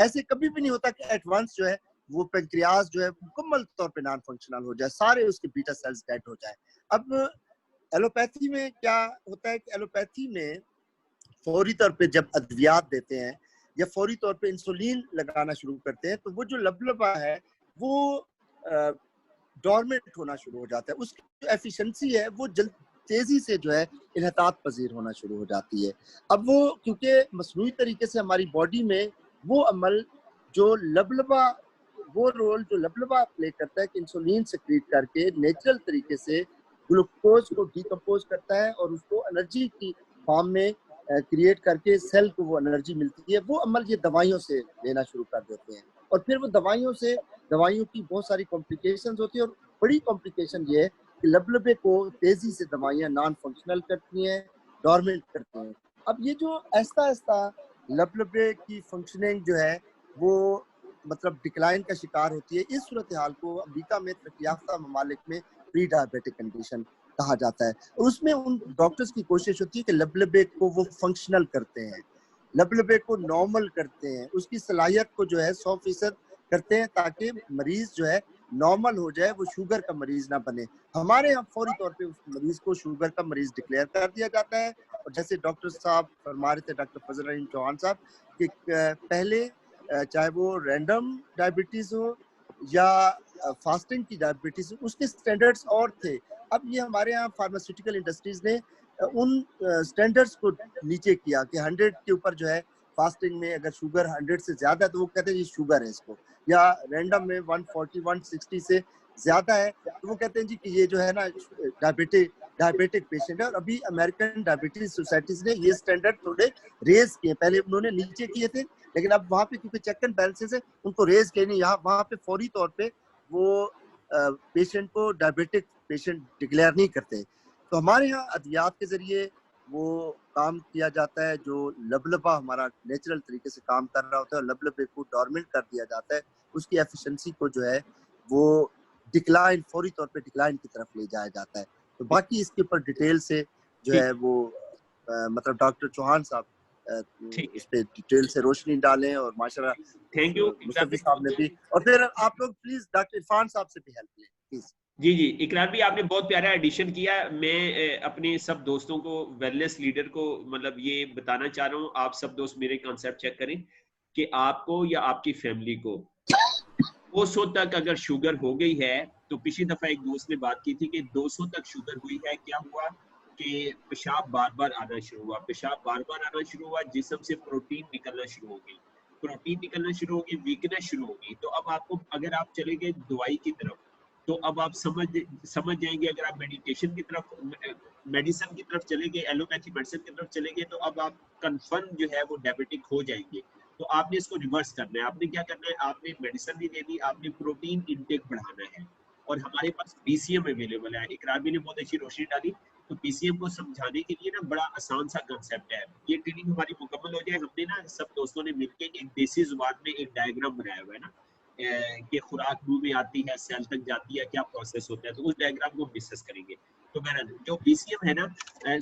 ऐसे कभी भी नहीं होता कि एट वंस जो है वो पेंक्रियाज जो है मुकम्मल तौर पे नॉन फंक्शनल हो जाए, सारे उसके बीटा सेल्स डेड हो जाए। अब एलोपैथी में क्या होता है कि एलोपैथी में फौरी तौर पे जब अद्वियात देते हैं या फौरी तौर पे इंसुलिन लगाना शुरू करते हैं तो वो जो लबलबा है वो डोरमेंट होना शुरू हो जाता है, उसकी जो एफिशिएंसी है वो जल्द तेजी से जो है इन्हतात पजीर होना शुरू हो जाती है। अब वो क्योंकि मसनूई तरीके से हमारी बॉडी में वो अमल जो लबलबा वो रोल जो लबलबा प्ले करता है कि इंसुलिन सेक्रीट करके नेचुरल तरीके से ग्लूकोज को डिकम्पोज करता है और उसको एनर्जी की फॉर्म में क्रिएट करके सेल को वो एनर्जी मिलती है, वो अमल ये दवाइयों से लेना शुरू कर देते हैं। और फिर वो दवाइयों की बहुत सारी कॉम्प्लिकेशंस होती है और बड़ी कॉम्प्लिकेशन ये है कि लबलबे को तेजी से दवाइयाँ नॉन फंक्शनल करती हैं, डोरमेंट करती हैं। अब ये जो आहिस्ता आहिस्ता लबलबे की फंक्शनिंग जो है वो मतलब डिक्लाइन का शिकार होती है, इस सूरत हाल को अमेरिका में तरक्की याफ्ता ममालिक में प्री डायबिटिक कंडीशन कहा जाता है। और उसमें उन डॉक्टर्स की कोशिश होती है कि लबलबे को वो फंक्शनल करते हैं, लबलबे को नॉर्मल करते हैं, उसकी सलाहियत को जो है 100% करते हैं ताकि मरीज जो है नॉर्मल हो जाए, वो शुगर का मरीज ना बने। हमारे यहाँ फौरी तौर पे उस मरीज को शुगर का मरीज डिक्लेयर कर दिया जाता है। और जैसे डॉक्टर साहब फरमा रहे थे, डॉक्टर फजल रहीम चौहान साहब, कि पहले चाहे वो रैंडम डायबिटीज हो या फास्टिंग की डायबिटीज, उसके स्टैंडर्ड्स और थे। अब ये हमारे यहाँ फार्मास्यूटिकल इंडस्ट्रीज ने उन स्टैंडर्ड्स को नीचे किया कि 100 के ऊपर जो है फास्टिंग में अगर शुगर 100 से ज्यादा है तो वो कहते हैं ये शुगर है इसको, या रैंडम में 140 160 से ज्यादा है तो वो कहते हैं जी कि ये जो है ना डायबिटिक पेशेंट है। और अभी अमेरिकन डायबिटीज सोसाइटीज ने ये स्टैंडर्ड थोड़े रेज किए, पहले उन्होंने नीचे किए थे लेकिन अब वहाँ पे क्योंकि चेक एंड बैलेंसेस है उनको रेज किए नहीं, यहाँ वहाँ पे फौरी तौर पे वो पेशेंट को डायबिटिक पेशेंट डिक्लेयर नहीं करते। तो हमारे यहाँ अद्वियात के जरिए वो काम किया जाता है, जो लबलबा हमारा नेचुरल तरीके से काम कर रहा होता है और लबलबे को डोरमेंट कर दिया जाता है, उसकी एफिशिएंसी को जो है वो डिक्लाइन फौरी तौर पे डिक्लाइन की तरफ ले जाया जाता है। तो बाकी इसके ऊपर डिटेल से जो है वो मतलब डॉक्टर चौहान साहब इस पे डिटेल से रोशनी डालें और माशाल्लाह थैंक यू मुस्तफी साहब ने भी, और फिर आप लोग प्लीज डॉक्टर इरफान साहब से भी हेल्प लें प्लीज। जी जी इकरार भी आपने बहुत प्यारा एडिशन किया। मैं अपने सब दोस्तों को, वेलनेस लीडर को मतलब ये बताना चाह रहा हूँ, आप सब दोस्त मेरे कॉन्सेप्ट चेक करें कि आपको या आपकी फैमिली को 200 तक अगर शुगर हो गई है, तो पिछली दफा एक दोस्त ने बात की थी कि 200 तक शुगर हुई है, क्या हुआ कि पेशाब बार बार आना शुरू हुआ, पेशाब बार बार आना शुरू हुआ, जिस्म से प्रोटीन निकलना शुरू हो गई, प्रोटीन निकलना शुरू होगी, वीकनेस शुरू होगी। तो अब आपको, अगर आप चले गए दवाई की तरफ, तो अब आप समझ जाएंगे, अगर आप मेडिटेशन की तरफ, मेडिसिन की तरफ चले गए, एलोपैथी मेडिसिन की तरफ चले गए, तो अब आप कंफर्म जो है वो डायबिटिक हो जाएंगे। तो आपने इसको रिवर्स करना है। आपने क्या करना है, आपने मेडिसिन नहीं लेनी, आपने प्रोटीन इंटेक बढ़ाना है। और हमारे पास पीसीएम अवेलेबल है। इकरार भी ने बहुत अच्छी रोशनी डाली। तो पीसीएम को समझाने के लिए ना बड़ा आसान सा कंसेप्ट है। ये ट्रेनिंग हमारी मुकम्मल हो जाए, हमने ना सब दोस्तों ने मिलकर एक देसी जुबान में एक डायग्राम बनाया हुआ है ना, कि खुराक मुंह में आती है, सेल तक जाती है, क्या प्रोसेस होता है, तो उस डायग्राम को डिस्कस करेंगे। तो मेरा जो बीसीएम है ना,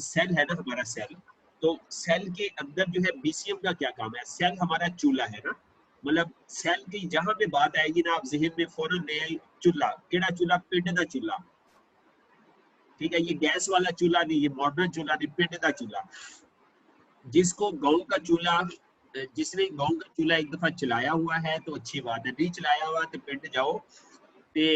सेल है ना हमारा सेल, तो सेल के अंदर जो है बीसीएम का क्या काम है, सेल हमारा चूल्हा है ना, मतलब सेल की जहां पे बात आएगी ना, आप जहन में फौरन ले आई चूल्हा, केड़ा चूल्हा, पिंड दा चूल्हा, ठीक है, ये गैस वाला चूल्हा नहीं, ये मॉडर्न चूल्हा नहीं, पिंड दा चूल्हा। जिसको गांव का चूल्हा, जिसने गांव का चूल्हा एक दफा चलाया हुआ है तो अच्छी बात है, नहीं चलाया हुआ तो पिंड जाओ ते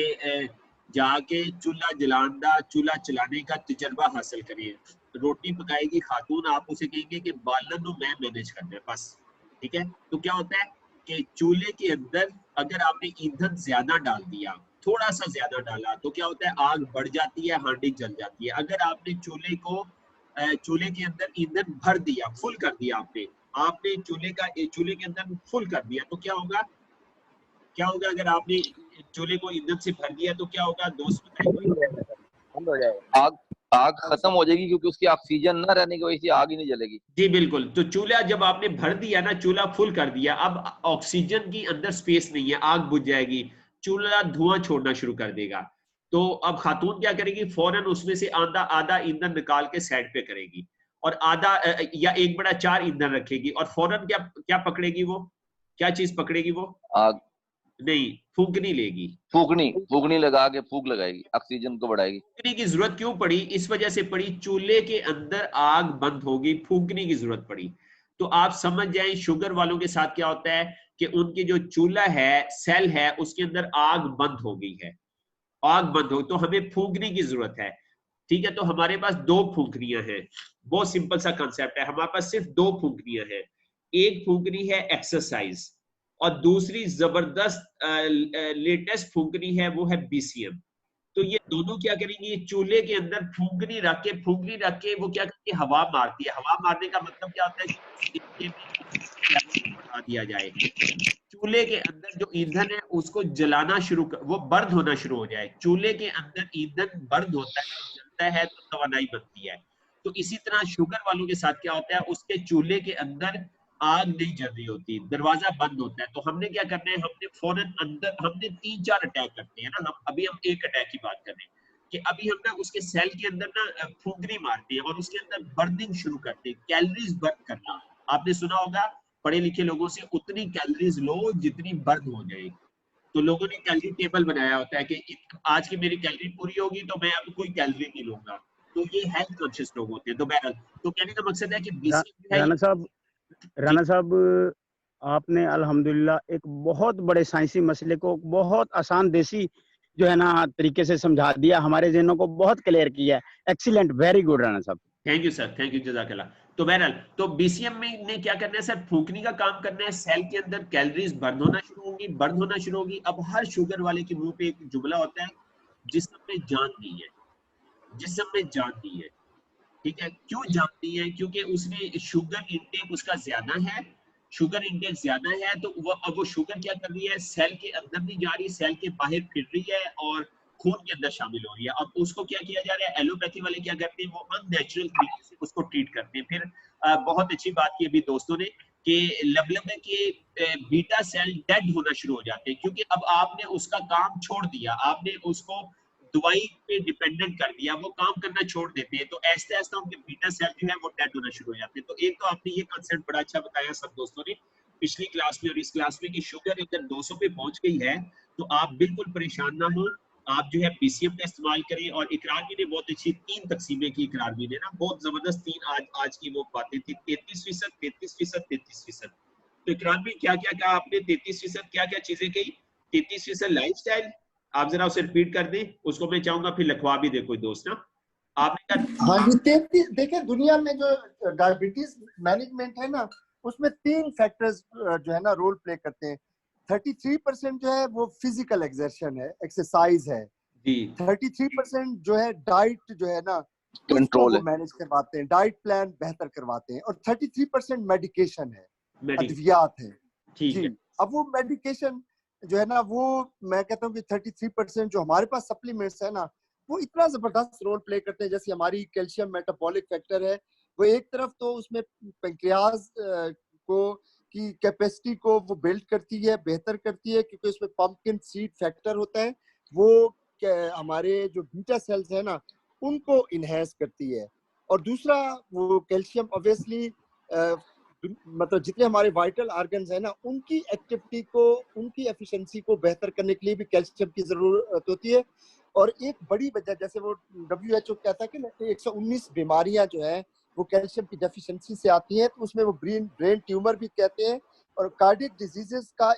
जाके चूल्हा जलाने का, चूल्हा चलाने का तजर्बा हासिल करिए। रोटी पकाएगी खातून, आप उसे कहेंगे कि बालन नो मैं मैनेज करना है बस, ठीक है। तो क्या होता है कि चूल्हे के अंदर अगर आपने ईंधन ज्यादा डाल दिया, थोड़ा सा ज्यादा डाला, तो क्या होता है, आग बढ़ जाती है, हांडी जल जाती है। अगर आपने चूल्हे के अंदर ईंधन भर दिया, फुल कर दिया, आपने चूल्हे के अंदर फुल कर दिया, तो क्या होगा अगर आपने चूल्हे को ईंधन से भर दिया तो क्या होगा, दोस्त बताइए। आग खत्म हो जाएगी, क्योंकि उसकी ऑक्सीजन न रहने की वजह से आग ही नहीं जलेगी। जी बिल्कुल। तो चूल्हा जब आपने भर दिया ना, चूल्हा फुल कर दिया, अब ऑक्सीजन की अंदर स्पेस नहीं है, आग बुझ जाएगी, चूल्हा धुआं छोड़ना शुरू कर देगा। तो अब खातून क्या करेगी, फौरन उसमें से आधा ईंधन निकाल के साइड पे करेगी और आधा या एक बड़ा 4 ईंधन रखेगी और फौरन क्या पकड़ेगी, वो क्या चीज पकड़ेगी वो? आग। नहीं, फूंकनी लेगी। फूकनी लगा के फूक लगाएगी, ऑक्सीजन को बढ़ाएगी। फूंकने की जरूरत क्यों पड़ी? इस वजह से पड़ी, चूल्हे के अंदर आग बंद होगी, फूंकने की जरूरत पड़ी। तो आप समझ जाएं शुगर वालों के साथ क्या होता है कि उनकी जो चूल्हा है, सेल है, उसके अंदर आग बंद हो गई है, आग बंद हो, तो हमें फूंकने की जरूरत है। ठीक है, तो हमारे पास 2 फूंकनियां हैं। बहुत सिंपल सा कंसेप्ट है, हमारे पास सिर्फ 2 फूंकनियां हैं। एक फूंकनी है एक्सरसाइज और दूसरी जबरदस्त लेटेस्ट फूंकनी है, वो है बीसीएम। तो ये दोनों क्या करेंगी, चूल्हे के अंदर फूंकनी रख के वो क्या करती है, हवा मारती है। हवा मारने का मतलब क्या होता है कि बढ़ा दिया जाए, चूल्हे के अंदर जो ईंधन है उसको जलाना शुरू कर, वो बर्न होना शुरू हो जाए। चूल्हे के अंदर ईंधन बर्न होता है, जलता है तो तवानाई बनती है। तो इसी तरह शुगर वालों के साथ क्या होता है, उसके चूल्हे के अंदर आग नहीं जल रही होती, दरवाजा बंद होता है। तो हमने क्या करना है, हमने फौरन अंदर, हमने 3-4 अटैक करते हैं ना, हम एक अटैक की बात कर रहे हैं कि अभी हम ना उसके सेल के अंदर ना फूंकनी मारते हैं और उसके अंदर बर्निंग शुरू करते हैं, कैलोरीज बर्न करना। आपने सुना होगा पढ़े लिखे लोगों से, उतनी कैलोरीज लो जितनी बर्न हो जाए। तो लोगों ने कैलोरी टेबल बनाया होता है कि आज की मेरी कैलोरी पूरी होगी तो मैं अब कोई कैलोरी नहीं लूंगा। तो ये हेल्थ कॉन्शियस लोग होते हैं। तो बहरहाल, तो कहने का मकसद है कि बीसीएम जो है राना साहब, जी, आपने अल्हम्दुलिल्लाह एक बहुत बड़े साइंसी मसले को बहुत आसान देसी जो है ना तरीके से समझा दिया, हमारे जहनों को बहुत क्लियर किया है। एक्सीलेंट, वेरी गुड राना साहब। Thank you sir, thank you, जजाकल्लाह। तो बहरहाल, तो बीसीएम में ने क्या करना है सर, फूंकनी का काम करना है। सेल के अंदर कैलोरीज बर्न होना शुरू होगी। अब हर शुगर वाले के मुंह पे एक जुमला होता है, जिस्म में जान नहीं है, जिस्म में जान नहीं है। ठीक है, क्यों जानती है? क्योंकि उसने शुगर इंटेक उसका ज्यादा है, शुगर इंटेक ज्यादा है, तो वो अब वो शुगर क्या कर रही है, सेल के अंदर नहीं जा रही, सेल के बाहर फिर रही है और खून के अंदर शामिल हो रही है। अब उसको क्या किया जा रहा है, एलोपैथी वाले क्या करते हैं, वो अननेचुरल तरीके से उसको ट्रीट करते हैं। फिर बहुत अच्छी बात की अभी दोस्तों ने कि लबलबे के बीटा सेल डेड होना शुरू हो जाते हैं, क्योंकि अब आपने उसका काम छोड़ दिया, आपने उसको दवाई पे डिपेंडेंट कर दिया, वो काम करना छोड़ देते हैं। तो ऐसे ऐसे उनके बीटा सेल जो है वो डेड होना शुरू हो जाते हैं। तो एक तो आपने ये कांसेप्ट बड़ा अच्छा बताया सब दोस्तों ने पिछली क्लास में और इस क्लास में कि शुगर अगर 200 पे पहुंच गई है तो आप बिल्कुल परेशान ना हो, आप जो है पीसीएम का इस्तेमाल करें। और इकरार भी ने बहुत अच्छी 3 तकसीमें की, इकरार भी ने ना बहुत जबरदस्त 3 आज की वो बातें थी, 33%, 33%, 33%। तो इकरार भी क्या क्या कहा आपने, 33% क्या क्या चीजें कही? 33% लाइफस्टाइल, आप जरा उसे रिपीट कर दें, उसको मैं चाहूंगा फिर लिखवा भी दे कोई दोस्त ना। आपने कहा हाँ जी, 33 देखिए दुनिया में जो डायबिटीज मैनेजमेंट है ना, उसमें 3 फैक्टर्स जो है ना रोल प्ले करते हैं। 33% जो है वो फिजिकल एक्सर्शन है, एक्सरसाइज है। जी 33% जो है डाइट जो है ना, उसको कंट्रोल वो है। मैनेज करवाते हैं, डाइट प्लान बेहतर करवाते हैं। और 33% मेडिकेशन है, मेडिक, अद्वियात है ठीक जी। है, अब वो मेडिकेशन जो है ना, वो मैं कहता हूँ कि 33% जो हमारे पास सप्लीमेंट्स है ना, वो इतना जबरदस्त रोल प्ले करते हैं। जैसे हमारी कैल्शियम मेटाबॉलिक फैक्टर है, वो एक तरफ तो उसमें पेंक्रियाज को की कैपेसिटी को वो बिल्ड करती है, बेहतर करती है, क्योंकि उसमें पंपकिन सीड फैक्टर होता है। वो हमारे जो बीटा सेल्स है ना, उनको इनहेंस करती है। और दूसरा, वो कैल्शियम ऑब्वियसली मतलब जितने हमारे वाइटल ऑर्गन्स है ना, उनकी एक्टिविटी को, उनकी एफिशिएंसी को बेहतर करने के लिए भी कैल्शियम की जरूरत होती है। और एक बड़ी वजह, जैसे वो WHO कहता है कि 119 बीमारियां जो है वो कैल्शियम की डेफिशिएंसी से आती हैं, तो उसमें वो ब्रेन ट्यूमर भी कहते हैं। और कार्डियक डिजीजेस का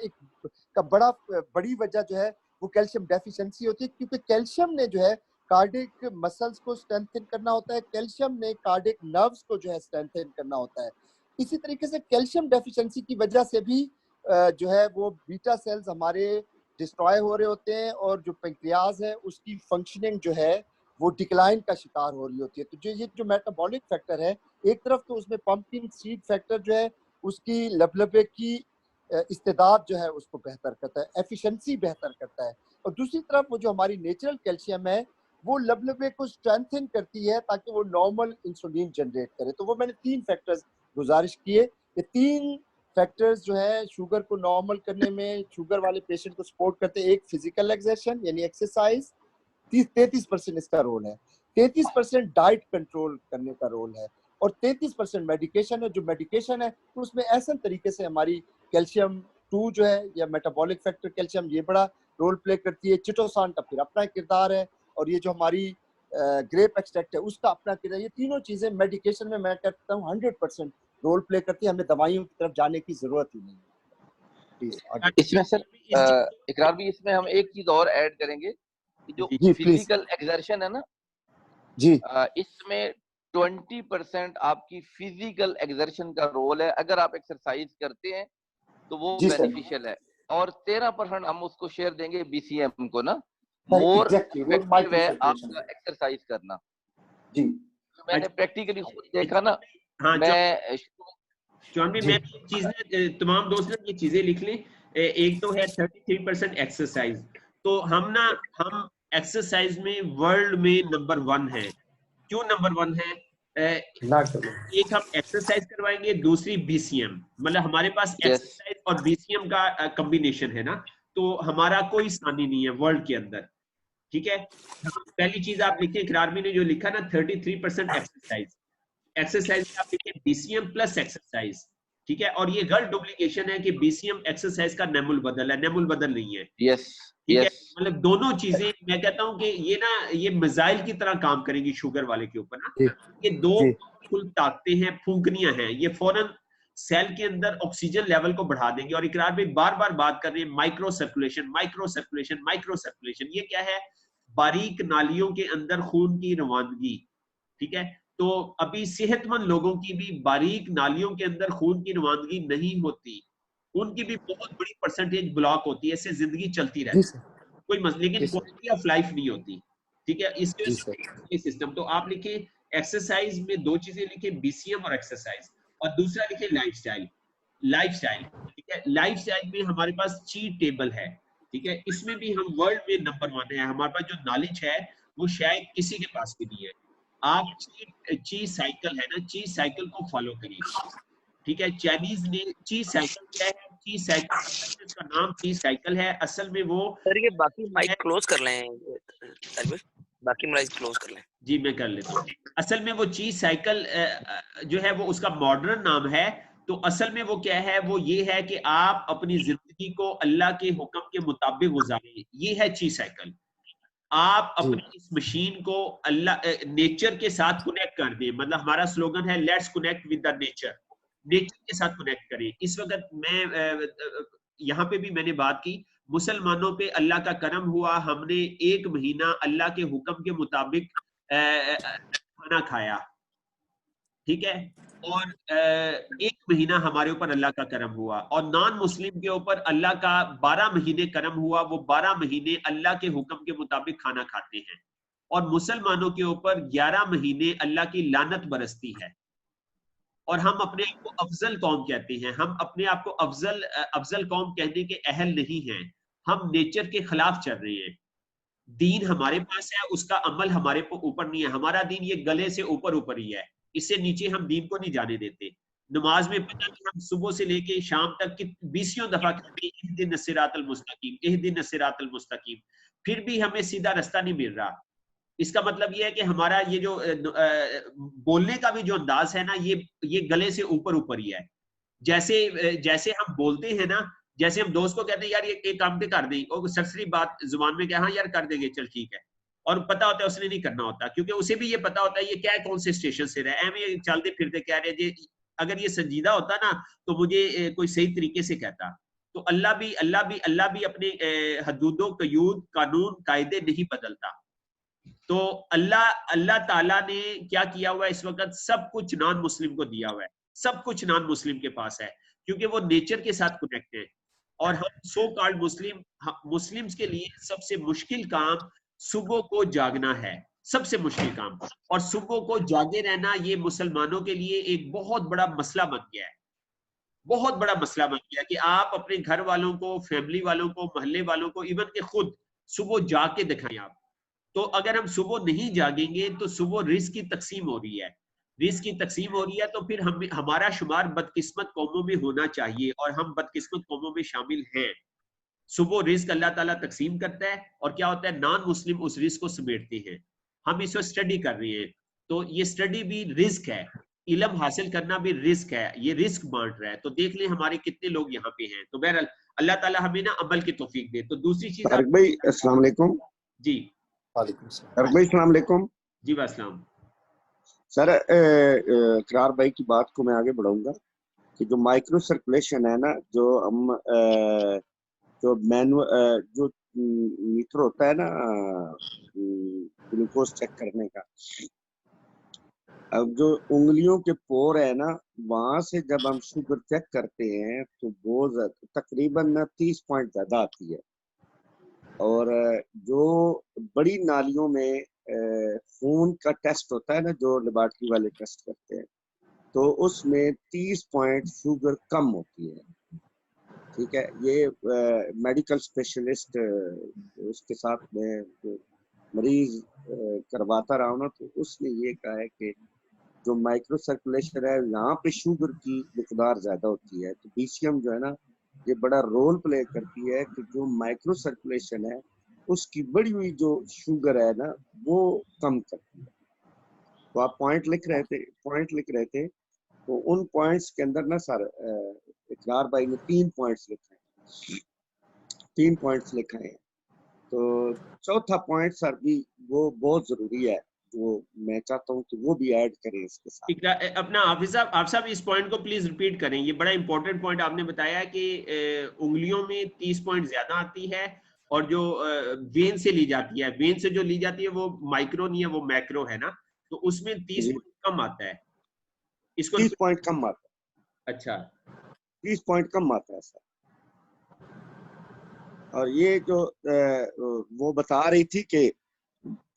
बड़ी वजह जो है वो कैल्शियम डेफिशिएंसी होती है, क्योंकि कैल्शियम ने जो है कार्डियक मसल्स को स्ट्रेंथन करना होता है, कैल्शियम ने कार्डियक नर्व्स को जो है स्ट्रेंथन करना होता है। इसी तरीके से कैल्शियम डेफिशिएंसी की वजह से भी जो है वो बीटा सेल्स हमारे डिस्ट्रॉय हो रहे होते हैं, और जो पेंक्रियाज है उसकी फंक्शनिंग जो है वो डिक्लाइन का शिकार हो रही होती है। तो ये जो मेटाबॉलिक फैक्टर है, एक तरफ तो उसमें पंपकिन सीड फैक्टर जो है उसकी लबलबे की इस्तेदाद जो है उसको बेहतर करता है, एफिशिएंसी बेहतर करता है। और दूसरी तरफ वो जो हमारी नेचुरल कैल्शियम है, वो लबलबे को स्ट्रेंथन करती है ताकि वो नॉर्मल इंसुलिन जनरेट करे। तो वो मैंने 3 फैक्टर्स गुजारिश किए। ये 3 फैक्टर्स जो है शुगर को नॉर्मल करने में, शुगर वाले पेशेंट को सपोर्ट करते हैं। एक फिजिकल एक्सर्शन यानी एक्सरसाइज, 33% इसका रोल है। 33% डाइट कंट्रोल करने का रोल है, और 33% मेडिकेशन है। जो मेडिकेशन है उसमें ऐसा तरीके से हमारी कैल्शियम 2 जो है या मेटाबॉलिक फैक्टर कैल्शियम, ये बड़ा रोल प्ले करती है। चिटोसान का फिर अपना किरदार है, और ये जो हमारी ग्रेप एक्सट्रैक्ट है उसका अपना किरदार। ये तीनों चीजें मेडिकेशन में मैं कहता हूँ 100% रोल प्ले करती है। हमें दवाइयों की तरफ जाने की जरूरत ही नहीं है। इसमें सर इकरार भी, इसमें हम एक चीज और ऐड करेंगे कि जो जी, फिजिकल एक्सर्शन है ना जी, इसमें 20% आपकी फिजिकल एक्सर्शन का रोल है। अगर आप एक्सरसाइज करते हैं तो वो जी सर, बेनिफिशियल है, और 13% हम उसको शेयर देंगे बीसीएम को ना। हाँ, मोर एग्जैक्टली वो इफेक्टिव माइक्रो है सर्कुलेशन आपका है। एक्सरसाइज करना। जी, तो मैंने प्रैक्टिकली खुद देखा ना। हाँ मैं चौन भी, जी, मैं एक चीज तमाम दोस्त ने ये चीजें लिख ली। एक तो है 33% एक्सरसाइज। तो हम एक्सरसाइज में वर्ल्ड में नंबर 1 है। क्यों नंबर 1 है? एक हम एक्सरसाइज करवाएंगे, दूसरी बीसीएम, मतलब हमारे पास यस एक्सरसाइज और बीसीएम का कॉम्बिनेशन है ना, तो हमारा कोई सानी नहीं है वर्ल्ड के अंदर। ठीक है, पहली चीज आप लिखिए, इकरार ने जो लिखा ना 33% एक्सरसाइज, एक्सरसाइज में आप लिखिए बीसीएम प्लस एक्सरसाइज। ठीक है, और ये गलत डुप्लीकेशन है कि बीसीएम एक्सरसाइज का नेमुल बदल है, नेमुल बदल नहीं है। यस ठीक है, यस मतलब दोनों चीजें मैं कहता हूं कि ये ना ये मिसाइल की तरह काम करेंगी शुगर वाले के ऊपर ना। जी, ये दो जी, कुल ताकतें हैं, फूंकनियां हैं, ये फौरन सेल के अंदर ऑक्सीजन लेवल को बढ़ा देंगे। और इकरार भी बार बार बात कर रहे हैं micro circulation, micro circulation, micro circulation. ये क्या है? बारीक नालियों के अंदर खून की रवानगी। ठीक है, तो अभी सेहतमंद लोगों की भी बारीक नालियों के अंदर खून की रवानगी नहीं होती, उनकी भी बहुत बड़ी परसेंटेज ब्लॉक होती है, इससे जिंदगी चलती जी रहती सर, है, कोई लेकिन जी सर, क्वालिटी ऑफ लाइफ नहीं होती। ठीक है, इसके जी सर, वजह से सिस्टम। तो आप लिखिए एक्सरसाइज में 2 चीजें लिखिए, बीसीएम और एक्सरसाइज, और दूसरा लिखिए लाइफस्टाइल। लाइफस्टाइल, ठीक है, लाइफस्टाइल में हमारे पास चीट टेबल है। ठीक है, इसमें भी हम वर्ल्ड में नंबर 1 है। हमारे पास जो नॉलेज है वो शायद किसी के पास भी नहीं है। आप चीज साइकिल है ना, चीज साइकिल को फॉलो करिए। ठीक है, चाइनीज ने चीज साइकिल क्या है? चीज साइकिल, असल में इसका नाम चीज साइकिल है, असल में वो सर ये बाकी माइक है। क्लोज कर लें अलविर, बाकी माइक क्लोज कर लें। जी मैं कर लेता हूँ। असल में वो चीज साइकिल जो है वो उसका मॉडर्न नाम है। तो असल में वो क्या है? वो ये है कि आप अपनी जिंदगी को अल्लाह के हुक्म के मुताबिक गुजारें, ये है चीज साइकिल। आप जी, अपनी इस मशीन को अल्लाह नेचर के साथ कनेक्ट कर दें। मतलब हमारा स्लोगन है let's connect with the nature, nature के साथ कनेक्ट करें। इस वक्त मैं यहाँ पे भी मैंने बात की, मुसलमानों पे अल्लाह का करम हुआ, हमने 1 महीना अल्लाह के हुक्म के मुताबिक खाना खाया। ठीक है, और 1 महीना हमारे ऊपर अल्लाह का करम हुआ, और नॉन मुस्लिम के ऊपर अल्लाह का 12 महीने करम हुआ, वो 12 महीने अल्लाह के हुक्म के मुताबिक खाना खाते हैं। और मुसलमानों के ऊपर 11 महीने अल्लाह की लानत बरसती है। और हम अपने आप को अफजल कौम कहते हैं, हम अपने आप को अफजल कौम कहने के अहल नहीं हैं। हम नेचर के खिलाफ चल रहे हैं। दीन हमारे पास है, उसका अमल हमारे ऊपर नहीं है। हमारा दीन ये गले से ऊपर ऊपर ही है, इससे नीचे हम दीन को नहीं जाने देते। नमाज में पता नहीं हम सुबह से लेके शाम तक की 20 दफा कहते हैं इहदिन सिरातल मुस्तकीम, इहदिन सिरातल मुस्तकीम, फिर भी हमें सीधा रास्ता नहीं मिल रहा। इसका मतलब ये है कि हमारा ये जो बोलने का भी जो अंदाज है ना, ये गले से ऊपर ऊपर ही है। जैसे जैसे हम बोलते हैं ना, जैसे हम दोस्त को कहते हैं यार ये काम पे कर दें, और सरसरी बात जुबान में क्या, हाँ यार कर देंगे, चल ठीक है, और पता होता है उसने नहीं करना होता, क्योंकि उसे भी ये पता होता है ये क्या है, कौन से स्टेशन से रहा है, एम चलते फिरते कह रहे हैं। अगर ये संजीदा होता ना तो मुझे कोई सही तरीके से कहता। तो अल्लाह भी अपने हदूदों, कयूद, कानून, कायदे नहीं बदलता। तो अल्लाह ताला ने क्या किया हुआ है इस वक्त? सब कुछ नॉन मुस्लिम को दिया हुआ है, सब कुछ नॉन मुस्लिम के पास है, क्योंकि वो नेचर के साथ कनेक्ट है। और हम सो कॉल्ड मुस्लिम्स के लिए सबसे मुश्किल काम सुबह को जागना है, सबसे मुश्किल काम। और सुबह को जागे रहना ये मुसलमानों के लिए एक बहुत बड़ा मसला बन गया है, बहुत बड़ा मसला बन गया कि आप अपने घर वालों को, फैमिली वालों को, मोहल्ले वालों को, इवन के खुद सुबह जाग के दिखाएं आप। तो अगर हम सुबह नहीं जागेंगे तो सुबह रिस्क की तकसीम हो रही है, रिस्क की तकसीम हो रही है, तो फिर हम, हमारा शुमार बदकिस्मत कौमों में होना चाहिए, और हम बदकिस्मत कौमों में शामिल हैं। सुबह रिस्क अल्लाह ताला तकसीम करता है, और क्या होता है, नॉन मुस्लिम उस रिस्क को समेटते हैं। हम इस वक्त स्टडी कर रहे हैं, तो ये स्टडी भी रिस्क है। इल्म हासिल करना भी रिस्क है, ये रिस्क बांट रहा है। तो देख लें हमारे कितने लोग यहाँ पे हैं। तो बहरहाल अल्लाह ताला हमें ना अमल की तौफीक दे। तो दूसरी चीज तारिक भाई अस्सलाम वालेकुम। जी वालेकुम सलाम। तारिक भाई अस्सलाम वालेकुम। जी वास्सलाम। सर करार भाई की बात को मैं आगे बढ़ाऊंगा कि जो माइक्रो सर्कुलेशन है ना, जो हम जो मैनुअल जो मीटर होता है ना ग्लूकोज चेक करने का, अब जो उंगलियों के पोर है ना, वहां से जब हम शुगर चेक करते हैं तो वो तकरीबन ना 30 पॉइंट ज्यादा आती है। और जो बड़ी नालियों में खून का टेस्ट होता है ना, जो लेबोरेटरी वाले टेस्ट करते हैं, तो उसमें 30 पॉइंट शुगर कम होती है। ठीक है, ये मेडिकल स्पेशलिस्ट उसके साथ में जो मरीज करवाता रहा हूँ ना, तो उसने ये कहा है कि जो माइक्रो सर्कुलेशन है यहाँ पे शुगर की मिकदार ज्यादा होती है। तो बीसीएम जो है ना, ये बड़ा रोल प्ले करती है कि जो माइक्रो सर्कुलेशन है उसकी बढ़ी हुई जो शुगर है ना, वो कम करती है। तो आप पॉइंट लिख रहे थे, तो उन पॉइंट्स के अंदर ना सर इकरार भाई ने 3 पॉइंट्स लिखे हैं। तो चौथा पॉइंट सर भी वो बहुत जरूरी है, वो मैं चाहता हूँ कि वो भी ऐड करें इसके साथ। अपना हाफिज साहब, आप साहब इस पॉइंट को प्लीज रिपीट करें। ये बड़ा इंपॉर्टेंट पॉइंट आपने बताया कि उंगलियों में 30 पॉइंट ज्यादा आती है, और जो वेन से ली जाती है, वेन से जो ली जाती है वो माइक्रो नहीं है, वो मैक्रो है ना, तो उसमें 30 पॉइंट कम आता है। इसको 30 पॉइंट कम आता है। अच्छा, 30 पॉइंट कम आता है सर। और ये जो वो बता रही थी कि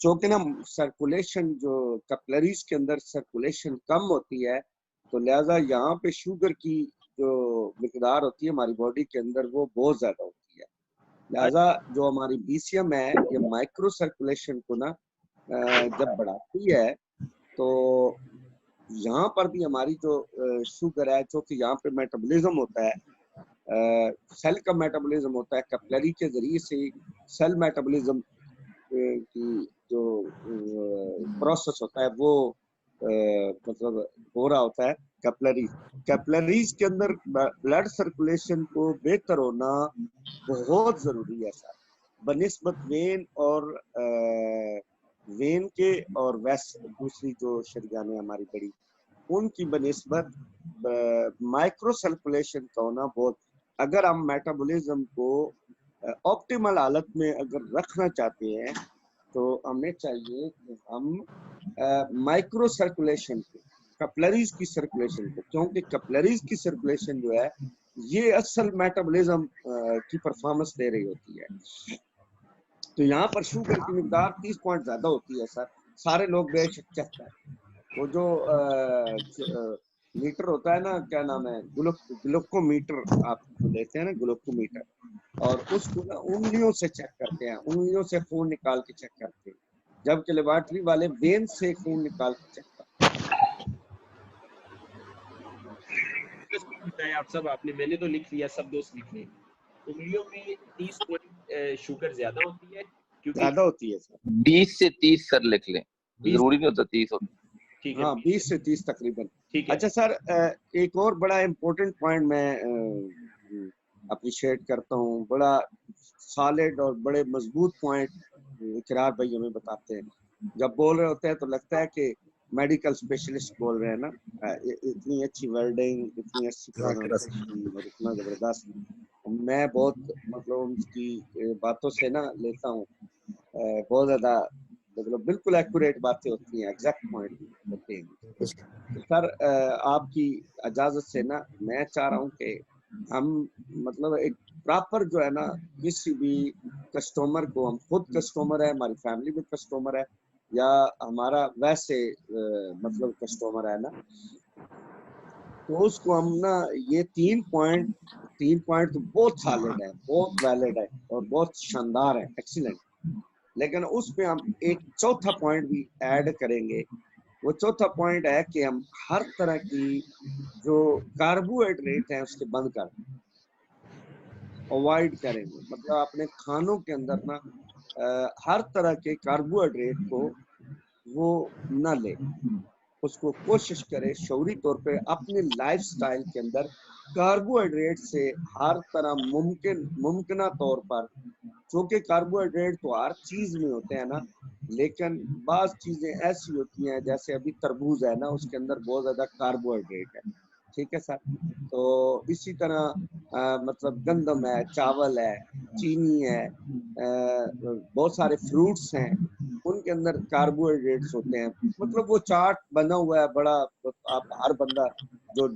चूंकि ना सर्कुलेशन जो कैपिलरीज के अंदर सर्कुलेशन कम होती है, तो लिहाजा यहाँ पे शुगर की जो मिकदार होती है हमारी बॉडी के अंदर वो बहुत ज्यादा होती है। लिहाजा जो हमारी बीसीएम है, ये माइक्रो सर्कुलेशन को ना जब बढ़ाती है, तो यहाँ पर भी हमारी जो शुगर है, जो कि यहाँ पे मेटाबॉलिज्म होता है, सेल का मेटाबॉलिज्म होता है, कैपिलरी के जरिए से सेल मेटाबॉलिज्म की जो प्रोसेस होता है वो मतलब हो रहा होता है कैपिलरीज के अंदर। ब्लड सर्कुलेशन को बेहतर होना बहुत जरूरी है सर, बनिस्बत वेन और वेन के, और वैसे दूसरी जो शरीयान है हमारी बड़ी, उनकी बनिस्बत माइक्रो सर्कुलेशन का होना बहुत। अगर हम मेटाबॉलिज्म को ऑप्टिमल हालत में अगर रखना चाहते हैं, तो हमें चाहिए कि हम माइक्रो सर्कुलेशन को, कैपिलरीज की सर्कुलेशन को, क्योंकि कैपिलरीज की सर्कुलेशन जो है ये असल मेटाबॉलिज्म की परफॉर्मेंस दे रही होती है। तो यहाँ पर शुगर की मिकदार 30 पॉइंट ज्यादा होती है सर। सारे लोग बेशक चेक हैं, वो जो मीटर होता है ना, क्या नाम है, ग्लूकोमीटर आप लेते हैं ना, ग्लूकोमीटर, और उसको ना उंगलियों से चेक करते हैं, उंगलियों से खून निकाल के चेक करते हैं, जबकि लेबोरेटरी वाले वेन से खून निकाल के चेक करते हैं। आप सब आपने, मैंने तो लिख लिया, सब दोस्त लिख लें। उंगलियों में 30 पॉइंट शुगर ज्यादा होती है, क्योंकि ज्यादा होती है सर। 20 से 30 सर लिख लें, जरूरी नहीं होता 30 होता। ठीक है, हाँ 20 से 30 तकरीबन। ठीक है। अच्छा सर, एक और बड़ा इम्पोर्टेंट पॉइंट मैं अप्रिशिएट करता हूँ, बड़ा सॉलिड और बड़े मजबूत पॉइंट इकरार भाई हमें बताते हैं। जब बोल रहे होते हैं तो लगता है कि मेडिकल स्पेशलिस्ट बोल रहे हैं ना, इतनी अच्छी वर्डिंग, इतनी अच्छी प्रोनाउंसिएशन और इतना जबरदस्त। मैं बहुत मतलब उनकी बातों से ना लेता हूँ, बहुत ज्यादा मतलब बिल्कुल एक्यूरेट बातें होती हैं, एग्जैक्ट पॉइंट होते हैं। तो सर आपकी इजाजत से ना मैं चाह रहा हूँ कि हम मतलब एक प्रॉपर जो है ना, किसी भी कस्टमर को, हम खुद कस्टमर है, हमारी फैमिली में कस्टमर है, या हमारा वैसे मतलब कस्टमर है ना, तो उसको हम ना ये 3 पॉइंट तो बहुत सॉलिड है, बहुत वैलिड है और बहुत शानदार है, एक्सीलेंट। लेकिन उसमें हम एक चौथा पॉइंट भी ऐड करेंगे। वो चौथा पॉइंट है कि हम हर तरह की जो कार्बोहाइड्रेट है उसके बंद कर अवॉइड करेंगे। मतलब अपने खानों के अंदर ना हर तरह के कार्बोहाइड्रेट को वो न ले। उसको कोशिश करे शौरी तौर पे अपने लाइफस्टाइल के अंदर कार्बोहाइड्रेट से हर तरह मुमकिन तौर पर, क्योंकि कार्बोहाइड्रेट तो हर चीज में होते हैं ना, लेकिन बाज चीजें ऐसी होती हैं जैसे अभी तरबूज है ना, उसके अंदर बहुत ज्यादा कार्बोहाइड्रेट है, ठीक है सर। तो इसी तरह मतलब गंदम है, चावल है, चीनी है, बहुत सारे फ्रूट्स हैं, उनके अंदर कार्बोहाइड्रेट्स होते हैं। मतलब वो चार्ट बना हुआ है बड़ा, आप हर बंदा जो